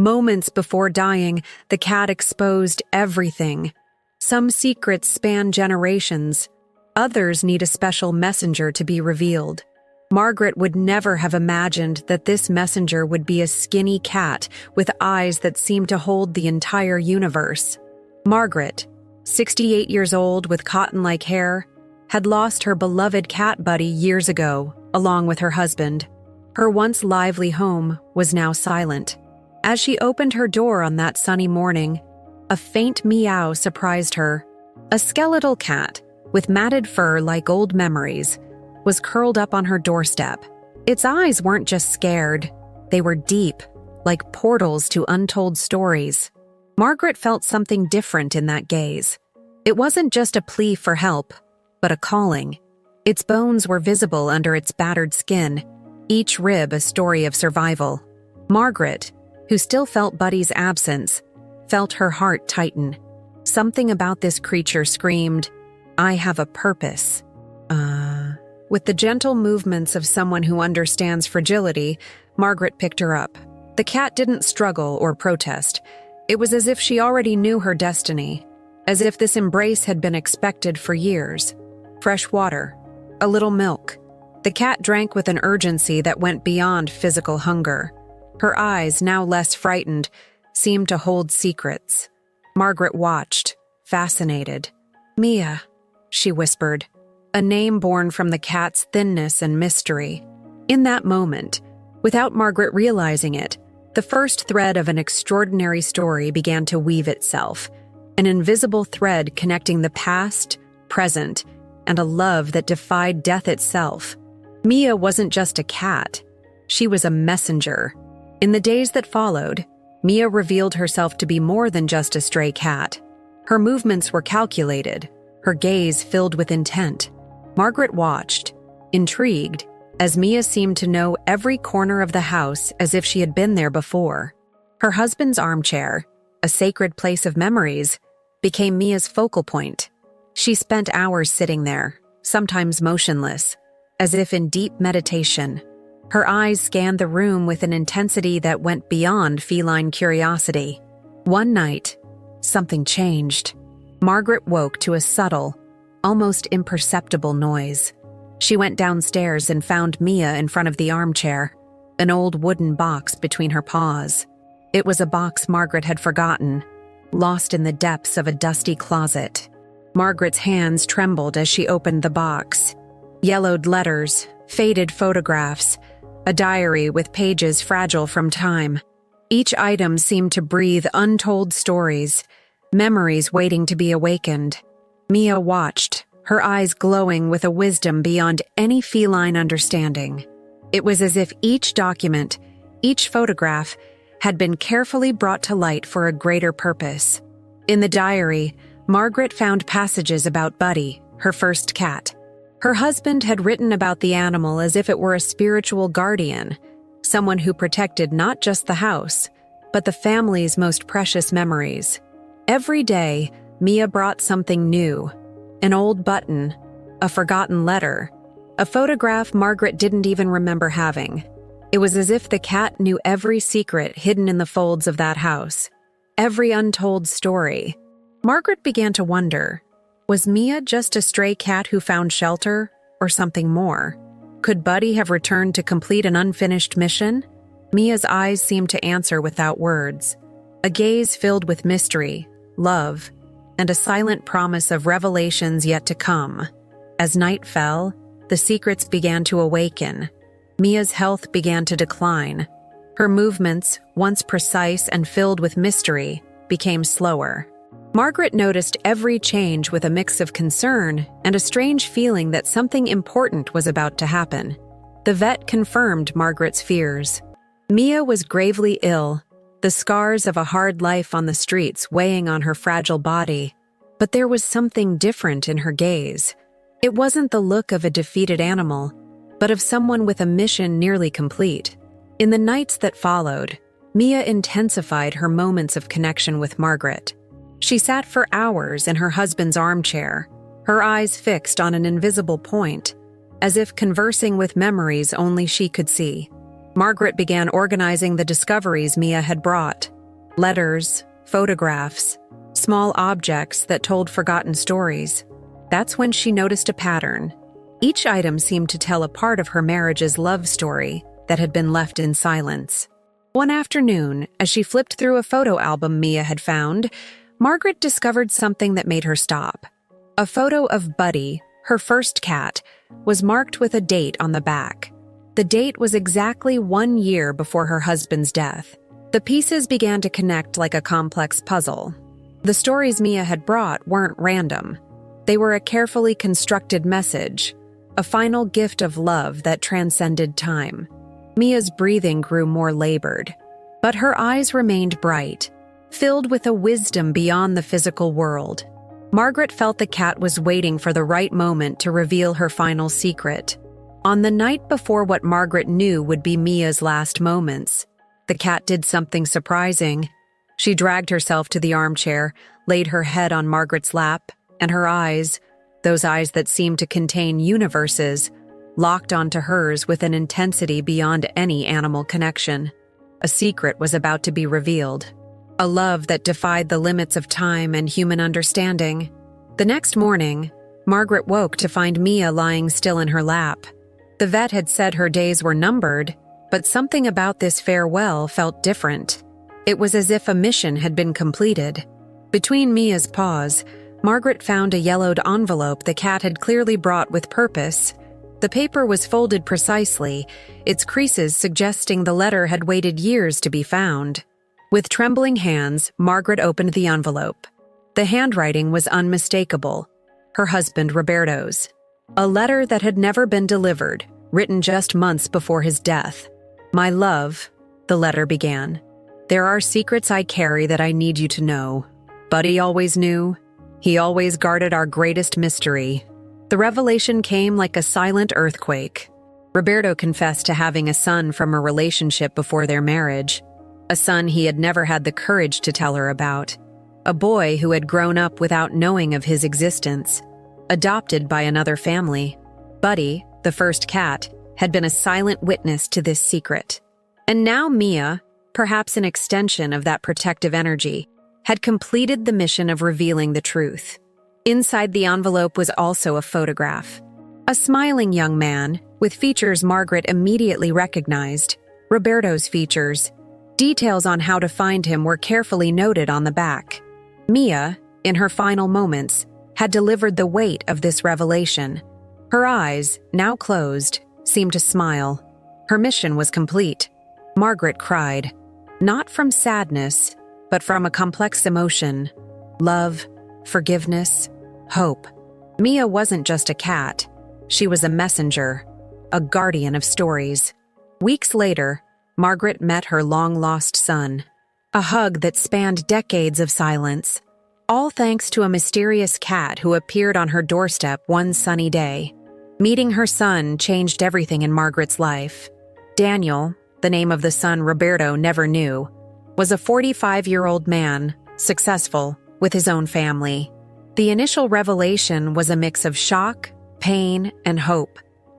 Moments before dying, the cat exposed everything. Some secrets span generations. Others need a special messenger to be revealed. Margaret would never have imagined that this messenger would be a skinny cat with eyes that seemed to hold the entire universe. Margaret, 68 years old with cotton-like hair, had lost her beloved cat buddy years ago, along with her husband. Her once lively home was now silent. As she opened her door on that sunny morning, a faint meow surprised her. A skeletal cat, with matted fur like old memories, was curled up on her doorstep. Its eyes weren't just scared, they were deep, like portals to untold stories. Margaret felt something different in that gaze. It wasn't just a plea for help, but a calling. Its bones were visible under its battered skin, each rib a story of survival. Margaret, who still felt Buddy's absence, felt her heart tighten. Something about this creature screamed, "I have a purpose." With the gentle movements of someone who understands fragility, Margaret picked her up. The cat didn't struggle or protest. It was as if she already knew her destiny, as if this embrace had been expected for years. Fresh water, a little milk. The cat drank with an urgency that went beyond physical hunger. Her eyes, now less frightened, seemed to hold secrets. Margaret watched, fascinated. "Mia," she whispered, a name born from the cat's thinness and mystery. In that moment, without Margaret realizing it, the first thread of an extraordinary story began to weave itself, an invisible thread connecting the past, present, and a love that defied death itself. Mia wasn't just a cat. She was a messenger. In the days that followed, Mia revealed herself to be more than just a stray cat. Her movements were calculated, her gaze filled with intent. Margaret watched, intrigued, as Mia seemed to know every corner of the house as if she had been there before. Her husband's armchair, a sacred place of memories, became Mia's focal point. She spent hours sitting there, sometimes motionless, as if in deep meditation. Her eyes scanned the room with an intensity that went beyond feline curiosity. One night, something changed. Margaret woke to a subtle, almost imperceptible noise. She went downstairs and found Mia in front of the armchair, an old wooden box between her paws. It was a box Margaret had forgotten, lost in the depths of a dusty closet. Margaret's hands trembled as she opened the box. Yellowed letters, faded photographs, a diary with pages fragile from time. Each item seemed to breathe untold stories, memories waiting to be awakened. Mia watched, her eyes glowing with a wisdom beyond any feline understanding. It was as if each document, each photograph, had been carefully brought to light for a greater purpose. In the diary, Margaret found passages about Buddy, her first cat. Her husband had written about the animal as if it were a spiritual guardian, someone who protected not just the house, but the family's most precious memories. Every day, Mia brought something new, an old button, a forgotten letter, a photograph Margaret didn't even remember having. It was as if the cat knew every secret hidden in the folds of that house, every untold story. Margaret began to wonder, was Mia just a stray cat who found shelter, or something more? Could Buddy have returned to complete an unfinished mission? Mia's eyes seemed to answer without words, a gaze filled with mystery, love, and a silent promise of revelations yet to come. As night fell, the secrets began to awaken. Mia's health began to decline. Her movements, once precise and filled with mystery, became slower. Margaret noticed every change with a mix of concern and a strange feeling that something important was about to happen. The vet confirmed Margaret's fears. Mia was gravely ill, the scars of a hard life on the streets weighing on her fragile body. But there was something different in her gaze. It wasn't the look of a defeated animal, but of someone with a mission nearly complete. In the nights that followed, Mia intensified her moments of connection with Margaret. She sat for hours in her husband's armchair, her eyes fixed on an invisible point, as if conversing with memories only she could see. Margaret began organizing the discoveries Mia had brought. Letters, photographs, small objects that told forgotten stories. That's when she noticed a pattern. Each item seemed to tell a part of her marriage's love story that had been left in silence. One afternoon, as she flipped through a photo album Mia had found, Margaret discovered something that made her stop. A photo of Buddy, her first cat, was marked with a date on the back. The date was exactly 1 year before her husband's death. The pieces began to connect like a complex puzzle. The stories Mia had brought weren't random. They were a carefully constructed message, a final gift of love that transcended time. Mia's breathing grew more labored, but her eyes remained bright, filled with a wisdom beyond the physical world. Margaret felt the cat was waiting for the right moment to reveal her final secret. On the night before what Margaret knew would be Mia's last moments, the cat did something surprising. She dragged herself to the armchair, laid her head on Margaret's lap, and her eyes, those eyes that seemed to contain universes, locked onto hers with an intensity beyond any animal connection. A secret was about to be revealed. A love that defied the limits of time and human understanding. The next morning, Margaret woke to find Mia lying still in her lap. The vet had said her days were numbered, but something about this farewell felt different. It was as if a mission had been completed. Between Mia's paws, Margaret found a yellowed envelope the cat had clearly brought with purpose. The paper was folded precisely, its creases suggesting the letter had waited years to be found. With trembling hands, Margaret opened the envelope. The handwriting was unmistakable, her husband Roberto's. A letter that had never been delivered, written just months before his death. "My love," the letter began. "There are secrets I carry that I need you to know. Buddy always knew. He always guarded our greatest mystery." The revelation came like a silent earthquake. Roberto confessed to having a son from a relationship before their marriage. A son he had never had the courage to tell her about. A boy who had grown up without knowing of his existence. Adopted by another family. Buddy, the first cat, had been a silent witness to this secret. And now Mia, perhaps an extension of that protective energy, had completed the mission of revealing the truth. Inside the envelope was also a photograph. A smiling young man, with features Margaret immediately recognized, Roberto's features. Details on how to find him were carefully noted on the back. Mia, in her final moments, had delivered the weight of this revelation. Her eyes, now closed, seemed to smile. Her mission was complete. Margaret cried, not from sadness, but from a complex emotion. Love, forgiveness, hope. Mia wasn't just a cat. She was a messenger, a guardian of stories. Weeks later, Margaret met her long-lost son. A hug that spanned decades of silence. All thanks to a mysterious cat who appeared on her doorstep one sunny day. Meeting her son changed everything in Margaret's life. Daniel, the name of the son Roberto never knew, was a 45-year-old man, successful, with his own family. The initial revelation was a mix of shock, pain, and hope.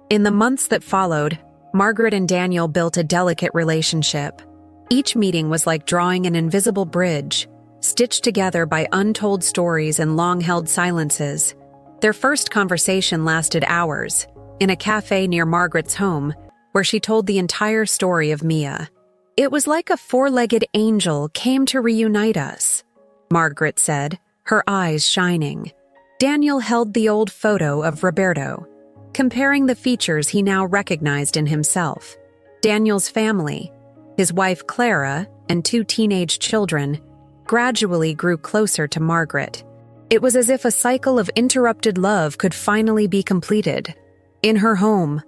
In the months that followed, Margaret and Daniel built a delicate relationship. Each meeting was like drawing an invisible bridge, stitched together by untold stories and long-held silences. Their first conversation lasted hours, in a cafe near Margaret's home, where she told the entire story of Mia. "It was like a four-legged angel came to reunite us," Margaret said, her eyes shining. Daniel held the old photo of Roberto, comparing the features he now recognized in himself. Daniel's family, his wife Clara, and 2 teenage children, gradually grew closer to Margaret. It was as if a cycle of interrupted love could finally be completed. In her home,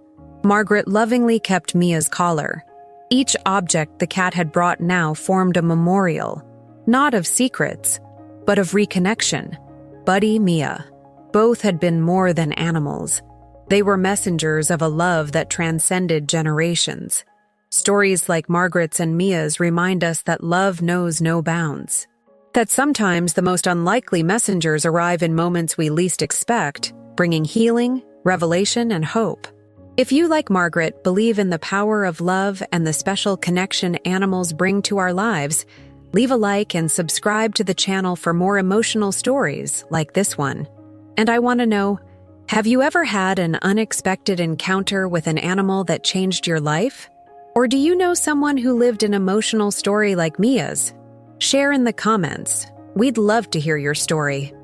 Margaret lovingly kept Mia's collar. Each object the cat had brought now formed a memorial, not of secrets, but of reconnection. Buddy, Mia, both had been more than animals. They were messengers of a love that transcended generations. Stories like Margaret's and Mia's remind us that love knows no bounds. That sometimes the most unlikely messengers arrive in moments we least expect, bringing healing, revelation, and hope. If you, like Margaret, believe in the power of love and the special connection animals bring to our lives, leave a like and subscribe to the channel for more emotional stories like this one. And I want to know, have you ever had an unexpected encounter with an animal that changed your life? Or do you know someone who lived an emotional story like Mia's? Share in the comments. We'd love to hear your story.